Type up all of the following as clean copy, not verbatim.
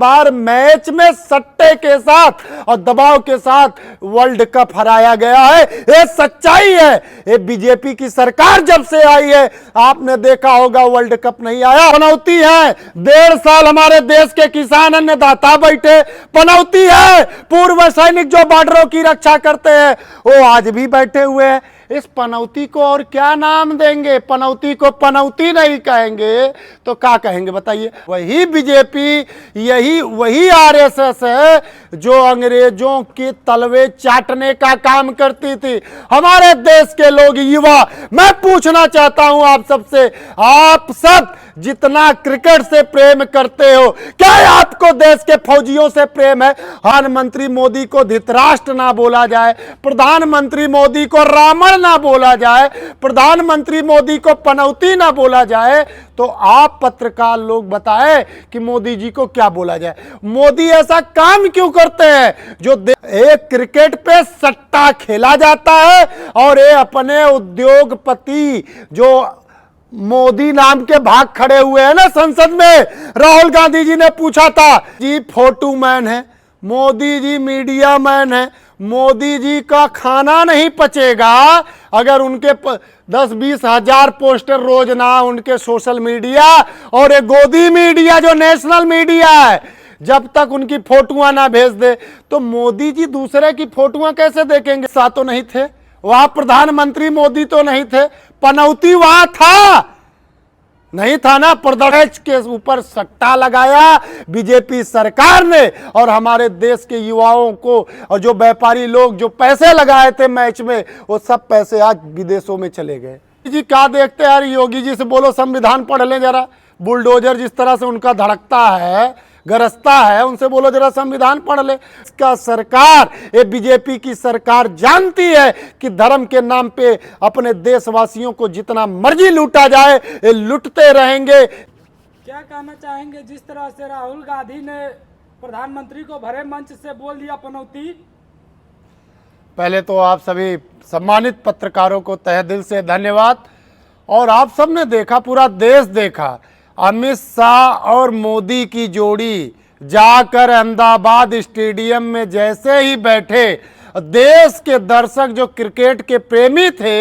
बार match में सट्टे के साथ और दबाव के साथ वर्ल्ड कप हराया गया है। ये सच्चाई है। ये बीजेपी की सरकार जब से आई है आपने देखा होगा वर्ल्ड कप नहीं आया। पनौती है, 1.5 साल हमारे देश के किसान अन्नदाता बैठे, पनौती है। पूर्व सैनिक जो बॉर्डरों की रक्षा करते हैं वो आज भी बैठे हुए हैं। इस पनौती को और क्या नाम देंगे? पनौती को पनौती नहीं कहेंगे तो क्या कहेंगे बताइए? वही बीजेपी, वही आरएसएस है जो अंग्रेजों के तलवे चाटने का काम करती थी। हमारे देश के लोग, युवा, मैं पूछना चाहता हूं आप सबसे, आप सब जितना क्रिकेट से प्रेम करते हो, क्या आपको देश के फौजियों से प्रेम है? प्रधानमंत्री मोदी को धृतराष्ट्र ना बोला जाए, प्रधानमंत्री मोदी को रावण ना बोला जाए, प्रधानमंत्री मोदी को पनौती ना बोला जाए, तो आप पत्रकार लोग बताएं कि मोदी जी को क्या बोला जाए? मोदी ऐसा काम क्यों करते हैं जो एक क्रिकेट पे सट्टा खेला जाता है और ये अपने उद्योगपति जो मोदी नाम के भाग खड़े हुए हैं ना संसद में, राहुल गांधी जी ने पूछा था, जी फोटो मैन है, मोदी जी मीडिया मैन है, मोदी जी का खाना नहीं पचेगा अगर उनके 10-20 हजार पोस्टर रोज ना उनके सोशल मीडिया और एक गोदी मीडिया जो नेशनल मीडिया है जब तक उनकी फोटोआं ना भेज दे, तो मोदी जी दूसरे की फोटोआं कैसे देखेंगे? साथ तो नहीं थे वहां, प्रधानमंत्री मोदी तो नहीं थे, पनौती वहां था नहीं था ना? प्रदेश के ऊपर सट्टा लगाया बीजेपी सरकार ने और हमारे देश के युवाओं को, और जो व्यापारी लोग जो पैसे लगाए थे मैच में, वो सब पैसे आज विदेशों में चले गए। जी क्या देखते हैं यार? योगी जी से बोलो संविधान पढ़ लें जरा। बुलडोजर जिस तरह से उनका धड़कता है, गरजता है, उनसे बोलो जरा संविधान पढ़ ले। इसका सरकार, ये बीजेपी की सरकार जानती है कि धर्म के नाम पे अपने देशवासियों को जितना मर्जी लूटा जाए ये लूटते रहेंगे। क्या कहना चाहेंगे जिस तरह से राहुल गांधी ने प्रधानमंत्री को भरे मंच से बोल दिया पनौती? पहले तो आप सभी सम्मानित पत्रकारों को तहे दिल से धन्यवाद। और आप सबने देखा, पूरा देश देखा, अमित शाह और मोदी की जोड़ी जाकर अहमदाबाद स्टेडियम में जैसे ही बैठे, देश के दर्शक जो क्रिकेट के प्रेमी थे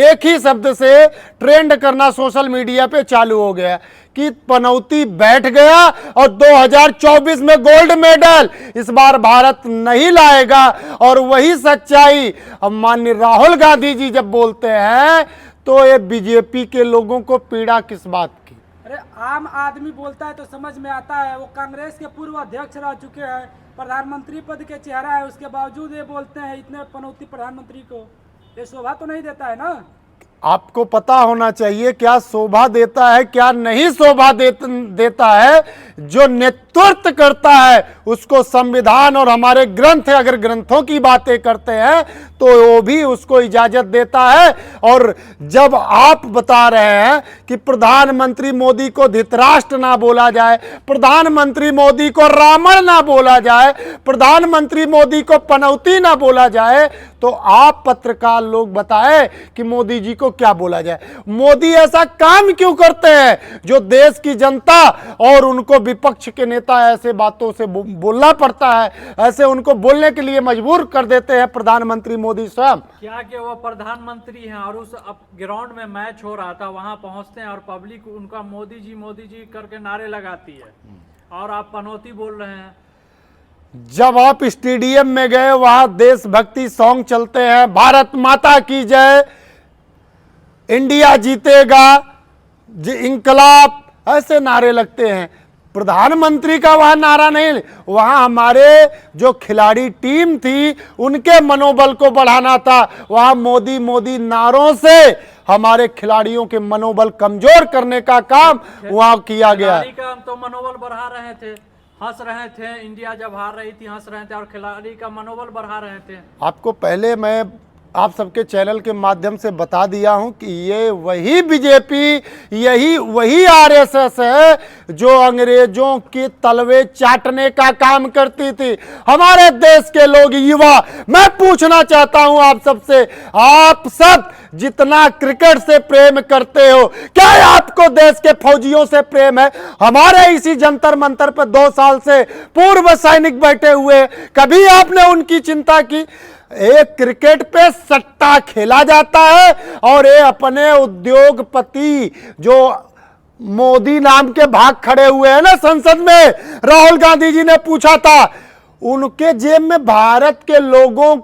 एक ही शब्द से ट्रेंड करना सोशल मीडिया पे चालू हो गया कि पनौती बैठ गया और 2024 में गोल्ड मेडल इस बार भारत नहीं लाएगा। और वही सच्चाई अब माननीय राहुल गांधी जी जब बोलते हैं तो ये बीजेपी के लोगों को पीड़ा किस बात की? अरे आम आदमी बोलता है तो समझ में आता है, वो कांग्रेस के पूर्व अध्यक्ष रह चुके हैं, प्रधानमंत्री पद के चेहरा है, उसके बावजूद ये बोलते हैं इतने पनौती प्रधानमंत्री को, ये शोभा तो नहीं देता है ना? आपको पता होना चाहिए क्या शोभा देता है क्या नहीं शोभा देता है। जो नेतृत्व करता है उसको संविधान और हमारे ग्रंथ, अगर ग्रंथों की बातें करते हैं तो वो भी उसको इजाजत देता है। और जब आप बता रहे हैं कि प्रधानमंत्री मोदी को धृतराष्ट्र ना बोला जाए, प्रधानमंत्री मोदी को रावण ना बोला जाए, प्रधानमंत्री मोदी को पनौती ना बोला जाए, तो आप पत्रकार लोग बताएं कि मोदी जी को क्या बोला जाए? मोदी ऐसा काम क्यों करते हैं जो देश की जनता और उनको विपक्ष के नेता ऐसे बातों से बोलना पड़ता है, ऐसे उनको बोलने के लिए मजबूर कर देते हैं प्रधानमंत्री मोदी स्वयं? क्या कि वो प्रधानमंत्री हैं और उस ग्राउंड में मैच हो रहा था, वहां पहुंचते हैं और पब्लिक उनका मोदी जी करके नारे लगाती है और आप पनौती बोल रहे हैं। जब आप स्टेडियम में गए वहां देशभक्ति सॉन्ग चलते हैं, भारत माता की जय, इंडिया जीतेगा, इंकलाब, ऐसे नारे लगते हैं। प्रधानमंत्री का वहां नारा नहीं, वहां हमारे जो खिलाड़ी टीम थी उनके मनोबल को बढ़ाना था। वहां मोदी मोदी नारों से हमारे खिलाड़ियों के मनोबल कमजोर करने का काम वहां किया गया। का हम तो मनोबल बढ़ा रहे थे, हंस रहे थे, इंडिया जब हार रही थी हंस रहे थे और खिलाड़ी का मनोबल बढ़ा रहे थे। आपको पहले मैं आप सबके चैनल के माध्यम से बता दिया हूं कि ये वही बीजेपी, यही वही आरएसएस है जो अंग्रेजों के तलवे चाटने का काम करती थी। हमारे देश के लोग, युवा, मैं पूछना चाहता हूं आप सबसे, आप सब जितना क्रिकेट से प्रेम करते हो, क्या आपको देश के फौजियों से प्रेम है? हमारे इसी जंतर मंतर पर 2 साल से पूर्व सैनिक बैठे हुए, कभी आपने उनकी चिंता की? एक क्रिकेट पे सट्टा खेला जाता है और ये अपने उद्योगपति जो मोदी नाम के भाग खड़े हुए हैं ना संसद में, राहुल गांधी जी ने पूछा था, उनके जेब में भारत के लोगों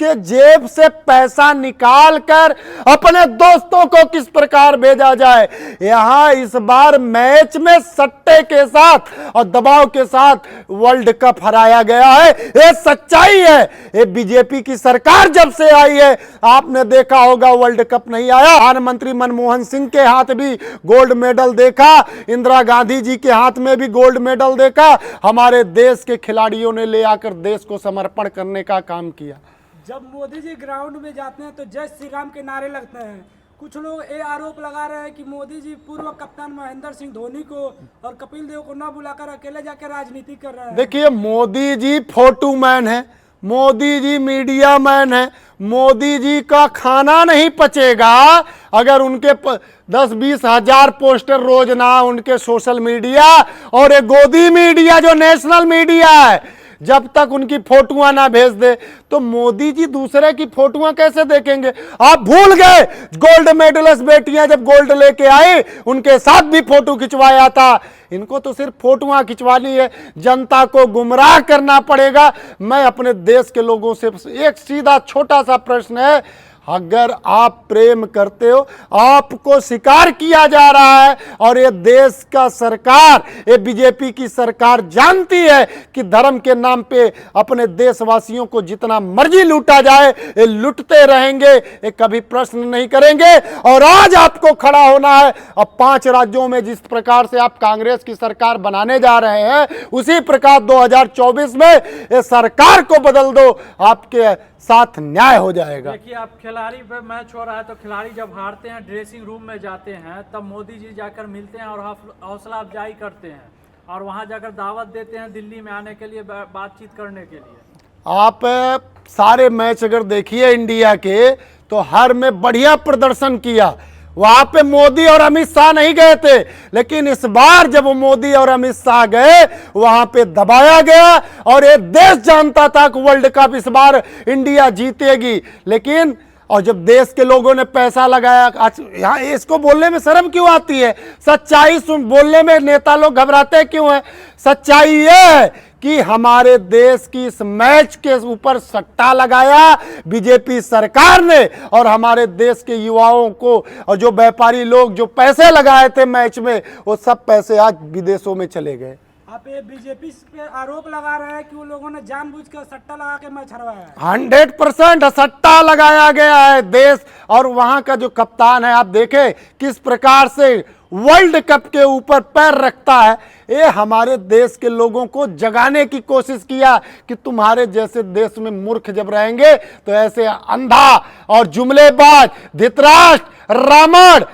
के जेब से पैसा निकाल कर अपने दोस्तों को किस प्रकार भेजा जाए। यहां इस बार मैच में सट्टे के साथ और दबाव के साथ वर्ल्ड कप हराया गया है। ये सच्चाई है। ये बीजेपी की सरकार जब से आई है, आपने देखा होगा वर्ल्ड कप नहीं आया। प्रधानमंत्री मनमोहन सिंह के हाथ भी गोल्ड मेडल देखा, इंदिरा गांधी जी के हाथ में भी गोल्ड मेडल देखा। हमारे देश के खिलाड़ियों ने ले आकर देश को समर्पण करने का काम किया। जब मोदी जी ग्राउंड में जाते हैं तो जय श्री राम के नारे लगते हैं। कुछ लोग ये आरोप लगा रहे हैं कि मोदी जी पूर्व कप्तान महेंद्र सिंह धोनी को और कपिल देव को न बुलाकर अकेले जाकर राजनीति कर रहे हैं। देखिए, मोदी जी फोटो मैन है, मोदी जी मीडिया मैन है। मोदी जी का खाना नहीं पचेगा अगर उनके 10-20 हजार पोस्टर रोज ना उनके सोशल मीडिया और एक गोदी मीडिया जो नेशनल मीडिया है, जब तक उनकी फोटोआं ना भेज दे तो मोदी जी दूसरे की फोटोआं कैसे देखेंगे? आप भूल गए गोल्ड मेडलिस्ट बेटियां जब गोल्ड लेके आई, उनके साथ भी फोटो खिंचवाया था। इनको तो सिर्फ फोटोआं खिंचवानी है, जनता को गुमराह करना पड़ेगा। मैं अपने देश के लोगों से एक सीधा छोटा सा प्रश्न है, अगर आप प्रेम करते हो, आपको स्वीकार किया जा रहा है और ये देश का सरकार, ये बीजेपी की सरकार जानती है कि धर्म के नाम पे अपने देशवासियों को जितना मर्जी लूटा जाए, ये लूटते रहेंगे, ये कभी प्रश्न नहीं करेंगे। और आज आपको खड़ा होना है। अब 5 राज्यों में जिस प्रकार से आप कांग्रेस की सरकार बनाने जा रहे हैं, उसी प्रकार 2024 में ये सरकार को बदल दो, आपके साथ न्याय हो जाएगा। देखिए, आप खिलाड़ी पे मैच हो रहा है तो खिलाड़ी जब हारते हैं ड्रेसिंग रूम में जाते हैं, तब मोदी जी जाकर मिलते हैं और हौसला अफजाई करते हैं और वहां जाकर दावत देते हैं दिल्ली में आने के लिए, बातचीत करने के लिए। आप सारे मैच अगर देखिए इंडिया के, तो हर में बढ़िया प्रदर्शन किया। वहां पे मोदी और अमित शाह नहीं गए थे, लेकिन इस बार जब मोदी और अमित शाह गए, वहां पे दबाया गया और ये देश जानता था कि वर्ल्ड कप इस बार इंडिया जीतेगी। लेकिन और जब देश के लोगों ने पैसा लगाया, आज यहाँ इसको बोलने में शर्म क्यों आती है? सच्चाई बोलने में नेता लोग घबराते क्यों हैं? सच्चाई ये है कि हमारे देश की इस मैच के ऊपर सट्टा लगाया बीजेपी सरकार ने और हमारे देश के युवाओं को, और जो व्यापारी लोग जो पैसे लगाए थे मैच में, वो सब पैसे आज विदेशों में चले गए। आप ये बीजेपी पे आरोप लगा रहे हैं कि वो लोगों ने जानबूझकर सट्टा लगा के मैच हरवाया है। 100% सट्टा लगाया गया है देश। और वहां का जो कप्तान है, आप देखें किस प्रकार से वर्ल्ड कप के ऊपर पैर रखता है। ये हमारे देश के लोगों को जगाने की कोशिश किया कि तुम्हारे जैसे देश में मूर्ख जब रहेंगे तो ऐसे अंधा और जुमलेबाज, धृतराष्ट्र, रावण,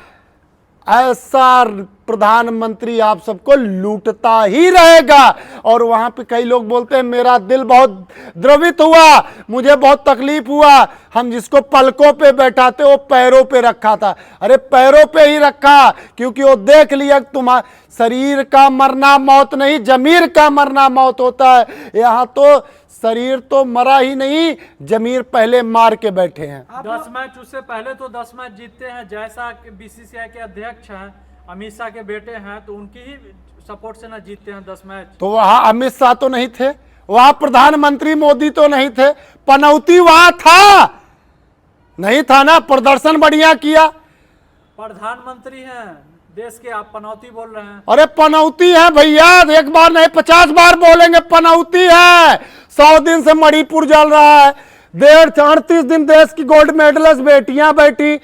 ऐसा प्रधानमंत्री आप सबको लूटता ही रहेगा। और वहां पे कई लोग बोलते हैं मेरा दिल बहुत द्रवित हुआ, मुझे बहुत तकलीफ हुआ, हम जिसको पलकों पे बैठाते वो पैरों पे रखा था। अरे पैरों पे ही रखा, क्योंकि वो देख लिया तुम्हारा शरीर का मरना मौत नहीं, जमीर का मरना मौत होता है। यहाँ तो शरीर तो मरा ही नहीं, जमीर पहले मार के बैठे हैं। 10 मैच उससे पहले तो 10 मैच जीतते हैं। जैसा बीसीसीआई के अध्यक्ष हैं, अमित शाह के बेटे हैं, तो उनकी ही सपोर्ट से ना जीतते हैं 10 मैच। तो वहां अमित शाह तो नहीं थे, वहां प्रधानमंत्री मोदी तो नहीं थे, पनौती वहां था नहीं था ना? प्रदर्शन बढ़िया किया। प्रधानमंत्री हैं देश के, आप पनौती बोल रहे हैं। अरे पनौती है भैया, एक बार नहीं 50 बार बोलेंगे, पनौती है। 100 दिन से मणिपुर जल रहा है, 38 दिन देश की गोल्ड मेडलिस्ट बेटियां बैठी,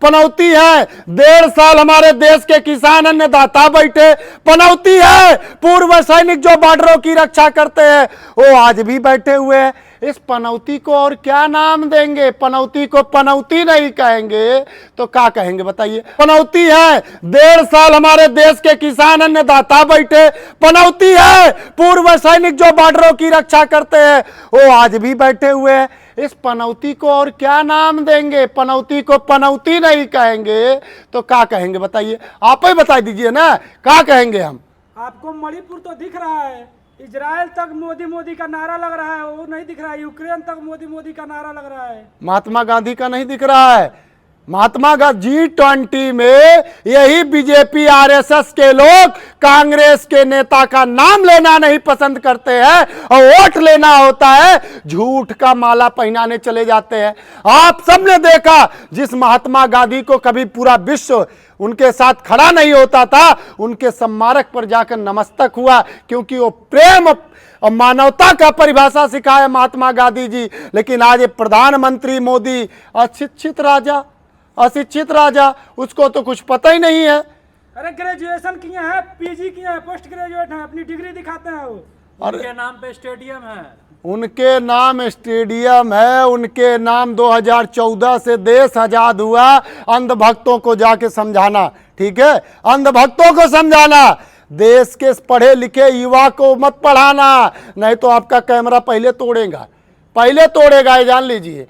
पनौती है। 1.5 साल हमारे देश के किसान अन्नदाता बैठे, पनौती है। पूर्व सैनिक जो बॉर्डरों की रक्षा करते हैं वो आज भी बैठे हुए हैं। इस पनौती को और क्या नाम देंगे? पनौती को पनौती नहीं कहेंगे तो क्या कहेंगे बताइए? पनौती है 1.5 साल हमारे देश के किसान अन्नदाता बैठे, पनौती है पूर्व सैनिक जो बॉर्डरों की रक्षा करते हैं वो आज भी बैठे हुए हैं। इस पनौती को और क्या नाम देंगे? पनौती को पनौती नहीं कहेंगे तो क्या कहेंगे बताइए? आप ही बता दीजिए ना, क्या कहेंगे हम? आपको मणिपुर तो दिख रहा है, इजराइल तक मोदी मोदी का नारा लग रहा है, वो नहीं दिख रहा है। यूक्रेन तक मोदी मोदी का नारा लग रहा है। महात्मा गांधी का नहीं दिख रहा है? महात्मा गांधी G20 में यही बीजेपी आरएसएस के लोग कांग्रेस के नेता का नाम लेना नहीं पसंद करते हैं और वोट लेना होता है झूठ का माला पहनाने चले जाते हैं। आप सबने देखा जिस महात्मा गांधी को कभी पूरा विश्व उनके साथ खड़ा नहीं होता था, उनके स्मारक पर जाकर नमस्तक हुआ, क्योंकि वो प्रेम और मानवता का परिभाषा सिखाया महात्मा गांधी जी। लेकिन आज ये प्रधानमंत्री मोदी अशिक्षित राजा, उसको तो कुछ पता ही नहीं है। अरे ग्रेजुएशन किए हैं, पीजी किए हैं, पोस्ट ग्रेजुएट हैं, अपनी डिग्री दिखाते हैं वो। उनके नाम पे स्टेडियम है, उनके नाम स्टेडियम है, उनके नाम 2014 से देश आजाद हुआ। अंधभक्तों को जाके समझाना, ठीक है, अंधभक्तों को समझाना, देश के पढ़े लिखे युवा को मत पढ़ाना, नहीं तो आपका कैमरा पहले तोड़ेगा, ये जान लीजिए।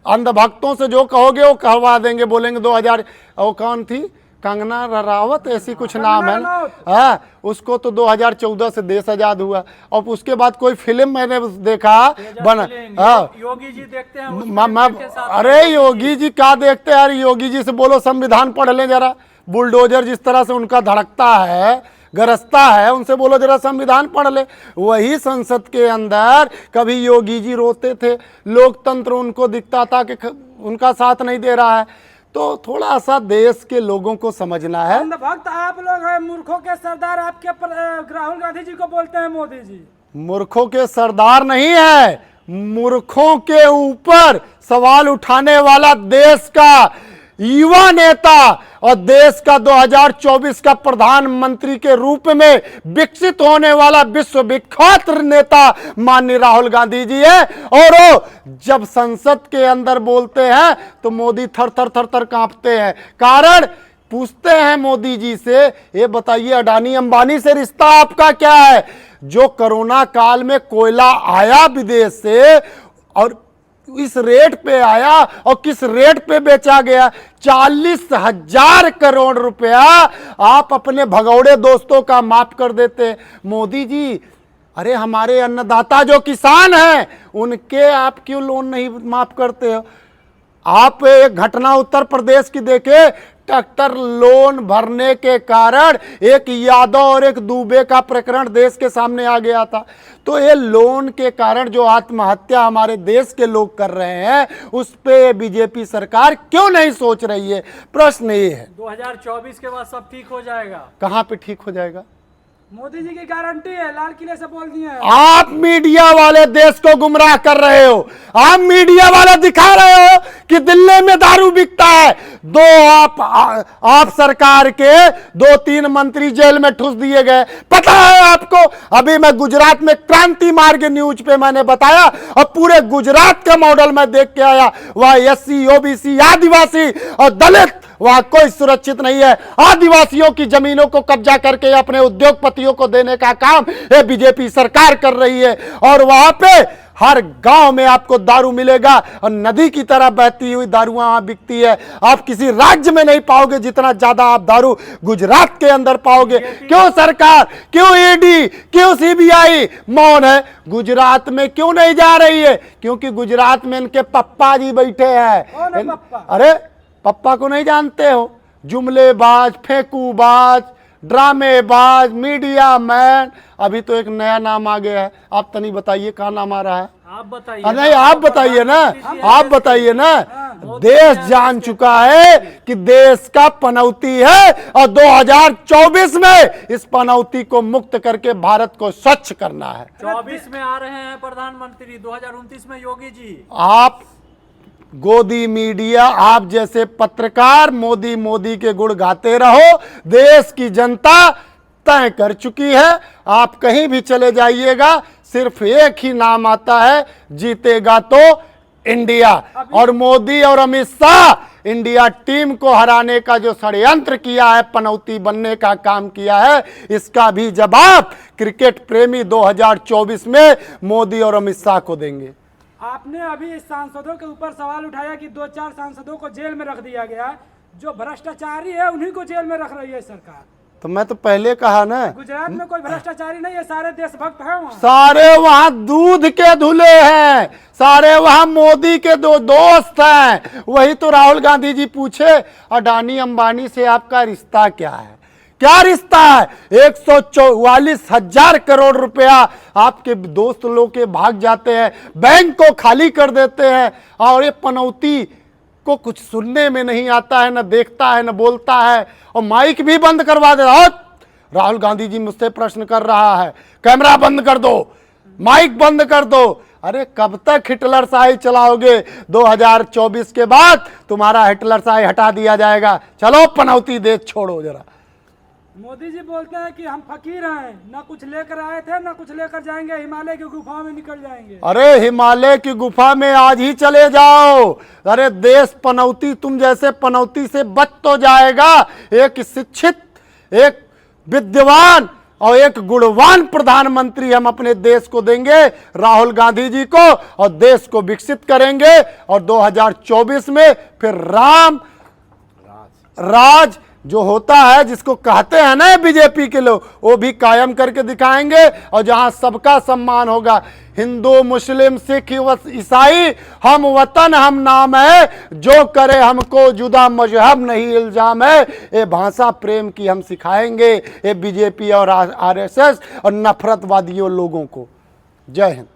अंधभक्तों से जो कहोगे वो कहवा देंगे, बोलेंगे 2000 वो कौन थी, कंगना रावत ऐसी कुछ नाम है ना, हाँ, उसको तो 2014 से देश आजाद हुआ। और उसके बाद कोई फिल्म मैंने देखा बना, हाँ, योगी जी देखते हैं अरे योगी जी क्या देखते हैं यार? योगी जी से बोलो संविधान पढ़ लें जरा। बुलडोजर जिस तरह से उनका धड़कता है, गरजता है, उनसे बोलो जरा संविधान पढ़ ले। वही संसद के अंदर कभी योगी जी रोते थे, लोकतंत्र उनको दिखता था कि उनका साथ नहीं दे रहा है। तो थोड़ा सा देश के लोगों को समझना है। अंधभक्त आप लोग हैं, मूर्खों के सरदार आपके राहुल गांधी जी को बोलते हैं मोदी जी। मूर्खों के सरदार नहीं है, मूर्खों के ऊपर सवाल उठाने वाला देश का युवा नेता और देश का 2024 का प्रधानमंत्री के रूप में विकसित होने वाला विश्वविख्यात नेता माननीय राहुल गांधी जी है। और वो जब संसद के अंदर बोलते हैं तो मोदी थर थर कांपते हैं। कारण पूछते हैं मोदी जी से, ये बताइए अडानी अंबानी से रिश्ता आपका क्या है? जो कोरोना काल में कोयला आया विदेश से और इस रेट पे आया और किस रेट पे बेचा गया, 40,000 करोड़ रुपया आप अपने भगौड़े दोस्तों का माफ कर देते मोदी जी। अरे हमारे अन्नदाता जो किसान हैं उनके आप क्यों लोन नहीं माफ करते हो? आप एक घटना उत्तर प्रदेश की देखे, ट्रैक्टर लोन भरने के कारण एक यादव और एक दुबे का प्रकरण देश के सामने आ गया था। तो ये लोन के कारण जो आत्महत्या हमारे देश के लोग कर रहे हैं उस पे बीजेपी सरकार क्यों नहीं सोच रही है? प्रश्न ये है। 2024 के बाद सब ठीक हो जाएगा। कहां पे ठीक हो जाएगा? मोदी जी की गारंटी है, लाल किले से बोल दिए हैं। आप मीडिया वाले देश को गुमराह कर रहे हो। आप मीडिया वाले दिखा रहे हो कि दिल्ली में दारू बिकता है। आप सरकार के 2-3 मंत्री जेल में ठूस दिए गए, पता है आपको? अभी मैं गुजरात में क्रांति मार्ग न्यूज पे मैंने बताया और पूरे गुजरात का मॉडल मैं देख के आया। वह एससी, ओबीसी, आदिवासी और दलित वहां कोई सुरक्षित नहीं है। आदिवासियों की जमीनों को कब्जा करके अपने उद्योगपतियों को देने का काम ये बीजेपी सरकार कर रही है। और वहां पे हर गांव में आपको दारू मिलेगा और नदी की तरह बहती हुई दारुआं वहां बिकती है। आप किसी राज्य में नहीं पाओगे जितना ज्यादा आप दारू गुजरात के अंदर पाओगे। क्यों सरकार, क्यों ईडी, क्यों सीबीआई मौन है? गुजरात में क्यों नहीं जा रही है? क्योंकि गुजरात में इनके पप्पा जी बैठे हैं। अरे पप्पा को नहीं जानते हो? जुमलेबाज, फेंकूबाज, ड्रामेबाज, मीडिया मैन। अभी तो एक नया नाम आ गया है, आप तनी बताइए क्या नाम आ रहा है? आप बताइए। नहीं आप बताइए ना, आप बताइए ना। देश जान चुका है कि देश का पनौती है और 2024 में इस पनौती को मुक्त करके भारत को स्वच्छ करना है। 24 में आ रहे हैं प्रधानमंत्री, 2029 में योगी जी। आप गोदी मीडिया, आप जैसे पत्रकार मोदी के गुण गाते रहो। देश की जनता तय कर चुकी है। आप कहीं भी चले जाइएगा, सिर्फ एक ही नाम आता है, जीतेगा तो इंडिया। और मोदी और अमित शाह इंडिया टीम को हराने का जो षड्यंत्र किया है, पनौती बनने का काम किया है, इसका भी जवाब क्रिकेट प्रेमी 2024 में मोदी और अमित शाह को देंगे। आपने अभी इस सांसदों के ऊपर सवाल उठाया कि 2-4 सांसदों को जेल में रख दिया गया। जो भ्रष्टाचारी है उन्हीं को जेल में रख रही है सरकार। तो मैं तो पहले कहा ना, गुजरात में कोई भ्रष्टाचारी नहीं है, सारे देशभक्त हैं वहाँ। सारे वहां दूध के धुले हैं, सारे वहां मोदी के दो दोस्त हैं। वही तो राहुल गांधी जी पूछे, अडानी अंबानी से आपका रिश्ता क्या है? क्या रिश्ता है? 144,000 करोड़ रुपया आपके दोस्त लोग के भाग जाते हैं, बैंक को खाली कर देते हैं, और ये पनौती को कुछ सुनने में नहीं आता है, न देखता है, न बोलता है, और माइक भी बंद करवा दे रहा। राहुल गांधी जी मुझसे प्रश्न कर रहा है, कैमरा बंद कर दो, माइक बंद कर दो। अरे कब तक हिटलर शाही चलाओगे? 2024 के बाद तुम्हारा हिटलर शाही हटा दिया जाएगा। चलो पनौती देश छोड़ो जरा। मोदी जी बोलते हैं कि हम फकीर हैं, ना कुछ लेकर आए थे ना कुछ लेकर जाएंगे, हिमालय की गुफा में निकल जाएंगे। अरे हिमालय की गुफा में आज ही चले जाओ। अरे देश पनौती, तुम जैसे पनौती से बच तो जाएगा। एक शिक्षित, एक विद्वान और एक गुणवान प्रधानमंत्री हम अपने देश को देंगे, राहुल गांधी जी को, और देश को विकसित करेंगे। और 2024 में फिर राम राज जो होता है, जिसको कहते हैं ना बीजेपी के लोग, वो भी कायम करके दिखाएंगे। और जहां सबका सम्मान होगा, हिंदू मुस्लिम सिख ईसाई, हम वतन हम नाम है, जो करे हमको जुदा मजहब नहीं इल्जाम है। ये भाषा प्रेम की हम सिखाएंगे, ये बीजेपी और आरएसएस और नफरतवादियों लोगों को। जय हिंद।